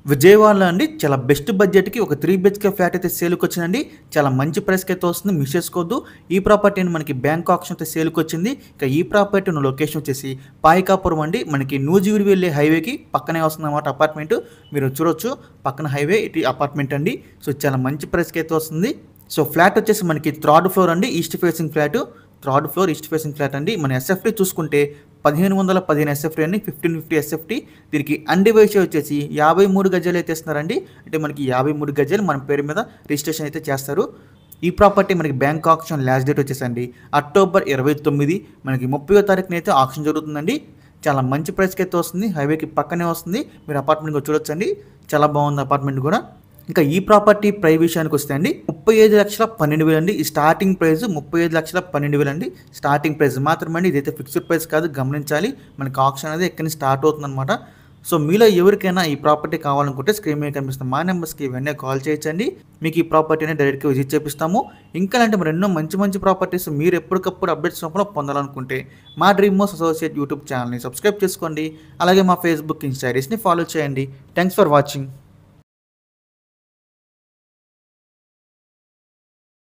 విజయవాడలో అండి చాలా బెస్ట్ బడ్జెట్‌కి ఒక 3 బిహెచ్‌కే ఫ్లాట్ అయితే సేల్‌కొచ్చిందండి. చాలా మంచి ప్రైస్‌కి అయితే వస్తుంది. మిస్ చేసుకోవద్దు. ఈ ప్రాపర్టీ అండి మనకి బ్యాంక్ ఆక్షన్ అయితే సేల్‌కొచ్చింది. ఇక ఈ ప్రాపర్టీ ఉన్న లొకేషన్ వచ్చేసి పాయికాపురం అండి. మనకి నూజివీడు వెళ్ళే హైవేకి పక్కనే వస్తుందన్నమాట అపార్ట్మెంట్. మీరు చూడొచ్చు పక్కన హైవే ఇటు అపార్ట్మెంట్ అండి. సో చాలా మంచి ప్రైస్‌కి అయితే వస్తుంది. సో ఫ్లాట్ వచ్చేసి మనకి థర్డ్ ఫ్లోర్ అండి. East facing flat. Third floor east facing flat అండి. మన ఎస్ఎఫ్టీ చూసుకుంటే 1515 ఎస్ఎఫ్టీ అండి. 1550 ఎస్ఎఫ్టీ. దీనికి అన్డివైస్ వచ్చేసి 53 గజాలు అయితే ఇస్తున్నారండి. అంటే మనకి 53 గజాలు మన పేరు మీద రిజిస్ట్రేషన్ అయితే చేస్తారు. ఈ ప్రాపర్టీ మనకి బ్యాంక్ ఆక్షన్ లాస్ట్ డేట్ వచ్చేసండి అక్టోబర్ 29 మనకి 30వ తారీఖున అయితే ఆక్షన్ జరుగుతుందండి. చాలా మంచి ప్రైస్కి అయితే వస్తుంది. హైవేకి పక్కనే వస్తుంది. మీరు అపార్ట్మెంట్ కూడా చూడొచ్చండి. చాలా బాగుంది అపార్ట్మెంట్ కూడా. ఇంకా ఈ ప్రాపర్టీ ప్రైస్ విషయానికి వస్తే అండి 35,12,000 అండి. ఈ స్టార్టింగ్ ప్రైస్ 35,12,000 అండి. స్టార్టింగ్ ప్రైస్ మాత్రమే అండి. ఇదైతే ఫిక్స్డ్ ప్రైస్ కాదు, గమనించాలి. మనకి ఆక్షన్ అనేది ఎక్కడి నుంచి స్టార్ట్ అవుతుందన్నమాట. సో మీలో ఎవరికైనా ఈ ప్రాపర్టీ కావాలనుకుంటే స్క్రీన్ మీద కనిపిస్తున్న మా నెంబర్స్కి ఇవన్నీ కాల్ చేయొచ్చండి. మీకు ఈ ప్రాపర్టీని డైరెక్ట్గా విజిట్ చేపిస్తాము. ఇంకా అంటే మరి ఎన్నో మంచి మంచి ప్రాపర్టీస్ మీరు ఎప్పటికప్పుడు అప్డేట్స్ రూపంలో పొందాలనుకుంటే మా డ్రీమ్ హౌస్ అసోసియేట్ యూట్యూబ్ ఛానల్ని సబ్స్క్రైబ్ చేసుకోండి. అలాగే మా ఫేస్బుక్, ఇన్స్టా ఐడీస్ని ఫాలో చేయండి. Thanks for watching.